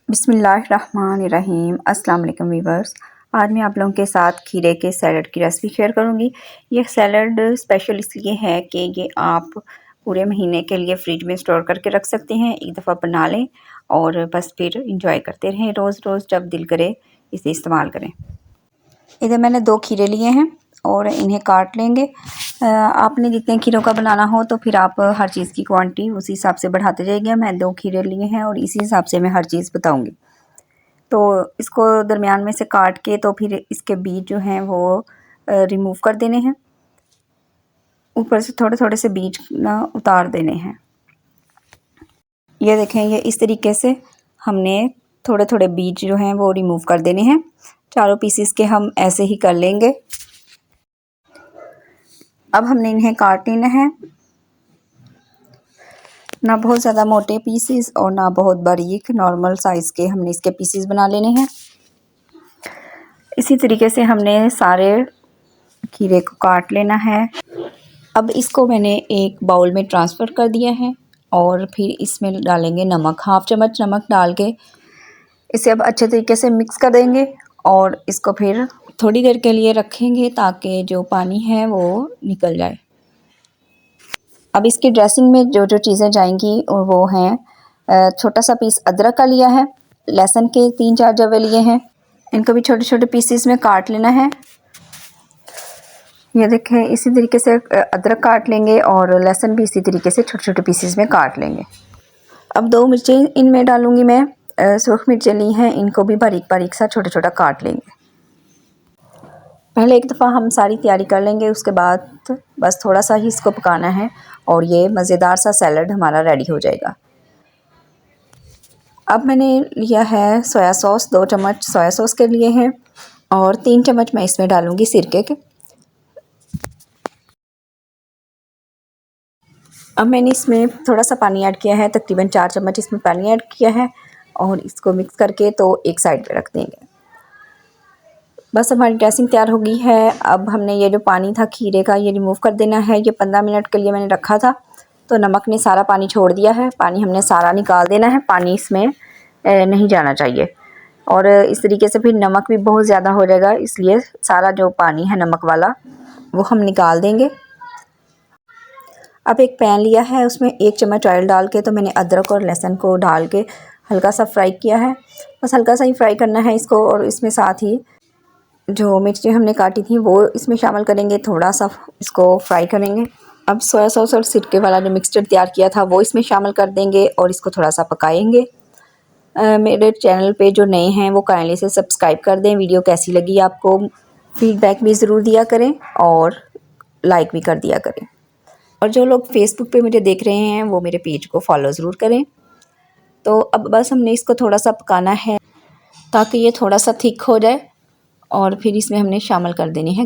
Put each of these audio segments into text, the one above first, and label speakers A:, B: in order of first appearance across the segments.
A: बिस्मिल्लाहिर्रहमानिर्रहीम। अस्सलाम वालेकुम वीवर्स। आज मैं आप लोगों के साथ खीरे के सैलड की रेसिपी शेयर करूंगी। ये सैलड स्पेशल इसलिए है कि ये आप पूरे महीने के लिए फ्रिज में स्टोर करके रख सकते हैं। एक दफ़ा बना लें और बस फिर इंजॉय करते रहें, रोज़ रोज़ जब दिल करे इसे इस्तेमाल करें। इधर मैंने 2 खीरे लिए हैं और इन्हें काट लेंगे। आपने जितने खीरों का बनाना हो तो फिर आप हर चीज़ की क्वांटिटी उसी हिसाब से बढ़ाते जाइए। मैं 2 खीरे लिए हैं और इसी हिसाब से मैं हर चीज़ बताऊंगी। तो इसको दरमियान में से काट के तो फिर इसके बीज जो हैं वो रिमूव कर देने हैं। ऊपर से थोड़े थोड़े से बीज ना उतार देने हैं। ये देखें, ये इस तरीके से हमने थोड़े थोड़े बीज जो हैं वो रिमूव कर देने हैं। चारों पीसीस के हम ऐसे ही कर लेंगे। अब हमने इन्हें काट लेना है, ना बहुत ज़्यादा मोटे पीसीस और ना बहुत बारीक, नॉर्मल साइज़ के हमने इसके पीसीस बना लेने हैं। इसी तरीके से हमने सारे खीरे को काट लेना है। अब इसको मैंने एक बाउल में ट्रांसफ़र कर दिया है और फिर इसमें डालेंगे नमक। हाफ़ चम्मच नमक डाल के इसे अब अच्छे तरीके से मिक्स कर देंगे और इसको फिर थोड़ी देर के लिए रखेंगे ताकि जो पानी है वो निकल जाए। अब इसकी ड्रेसिंग में जो जो चीज़ें जाएंगी वो हैं, छोटा सा पीस अदरक का लिया है, लहसुन के 3-4 जवे लिए हैं। इनको भी छोटे छोटे पीसेस में काट लेना है। ये देखें, इसी तरीके से अदरक काट लेंगे और लहसुन भी इसी तरीके से छोटे छोटे पीसेस में काट लेंगे। अब 2 मिर्चें इनमें डालूंगी मैं, सुर्ख मिर्चें ली हैं, इनको भी बारीक बारीक सा छोटा छोटा काट लेंगे। पहले एक दफ़ा हम सारी तैयारी कर लेंगे, उसके बाद बस थोड़ा सा ही इसको पकाना है और ये मज़ेदार सा सैलड हमारा रेडी हो जाएगा। अब मैंने लिया है सोया सॉस, 2 चम्मच सोया सॉस के लिए हैं और 3 चम्मच मैं इसमें डालूंगी सिरके के। अब मैंने इसमें थोड़ा सा पानी ऐड किया है, तकरीबन 4 चम्मच इसमें पानी ऐड किया है और इसको मिक्स करके तो एक साइड पे रख देंगे। बस हमारी ड्रेसिंग तैयार हो गई है। अब हमने ये जो पानी था खीरे का ये रिमूव कर देना है। ये 15 मिनट के लिए मैंने रखा था तो नमक ने सारा पानी छोड़ दिया है। पानी हमने सारा निकाल देना है, पानी इसमें नहीं जाना चाहिए और इस तरीके से फिर नमक भी बहुत ज़्यादा हो जाएगा, इसलिए सारा जो पानी है नमक वाला वो हम निकाल देंगे। अब एक पैन लिया है, उसमें 1 चम्मच ऑयल डाल के तो मैंने अदरक और लहसुन को डाल के हल्का सा फ्राई किया है। बस हल्का सा ही फ्राई करना है इसको और इसमें साथ ही जो मिर्चें हमने काटी थी वो इसमें शामिल करेंगे, थोड़ा सा इसको फ्राई करेंगे। अब सोया सॉस और सिरके वाला जो मिक्सचर तैयार किया था वो इसमें शामिल कर देंगे और इसको थोड़ा सा पकाएंगे। मेरे चैनल पे जो नए हैं वो काइंडली से सब्सक्राइब कर दें। वीडियो कैसी लगी आपको फीडबैक भी ज़रूर दिया करें और लाइक भी कर दिया करें। और जो लोग फेसबुक पे मुझे देख रहे हैं वो मेरे पेज को फॉलो ज़रूर करें। तो अब बस हमने इसको थोड़ा सा पकाना है ताकि ये थोड़ा सा थिक हो जाए और फिर इसमें हमने शामिल कर देने हैं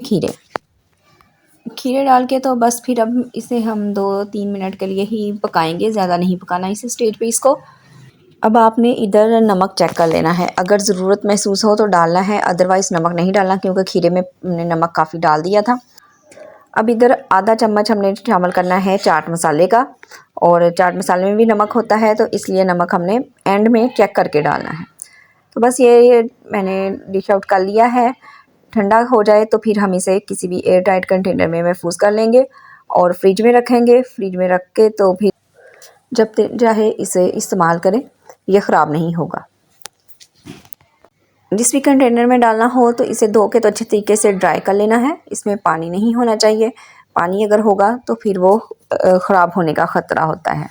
A: खीरे डाल के तो बस फिर अब इसे हम 2-3 मिनट के लिए ही पकाएंगे, ज़्यादा नहीं पकाना इस स्टेज पे इसको। अब आपने इधर नमक चेक कर लेना है, अगर ज़रूरत महसूस हो तो डालना है, अदरवाइज़ नमक नहीं डालना क्योंकि खीरे में हमने नमक काफ़ी डाल दिया था। अब इधर आधा चम्मच हमने शामिल करना है चाट मसाले का और चाट मसाले में भी नमक होता है तो इसलिए नमक हमने एंड में चेक करके डालना है। तो बस ये मैंने डिश आउट कर लिया है। ठंडा हो जाए तो फिर हम इसे किसी भी एयर टाइट कंटेनर में महफूज कर लेंगे और फ्रिज में रखेंगे। फ्रिज में रख के तो फिर जब चाहे इसे इस्तेमाल करें, ये ख़राब नहीं होगा। जिस भी कंटेनर में डालना हो तो इसे धो के तो अच्छे तरीके से ड्राई कर लेना है। इसमें पानी नहीं होना चाहिए, पानी अगर होगा तो फिर वो ख़राब होने का ख़तरा होता है।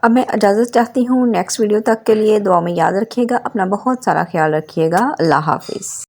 A: अब मैं इजाज़त चाहती हूँ, नेक्स्ट वीडियो तक के लिए दुआ में याद रखिएगा, अपना बहुत सारा ख्याल रखिएगा। अल्लाह हाफिज़।